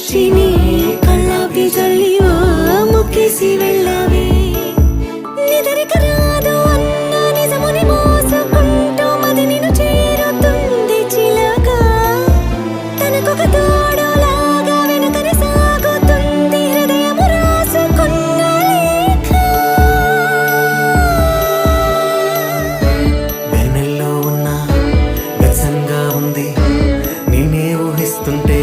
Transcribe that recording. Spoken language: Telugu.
సాక్షిని కళ్ళాపి జల్లివా ముక్కేసి వెళ్ళావే నిదరిక రాదు అన్న నిజముని మోసుకుంటూ మది నిన్ను చేరుతుంది చిలక తనకొక తోడులాగా వెనుకని సాగుతుంది హృదయము రాసుకున్న లేఖ వెన్నెల్లో ఉన్న వ్యసంగా ఉంది నేనే ఊహిస్తుంటే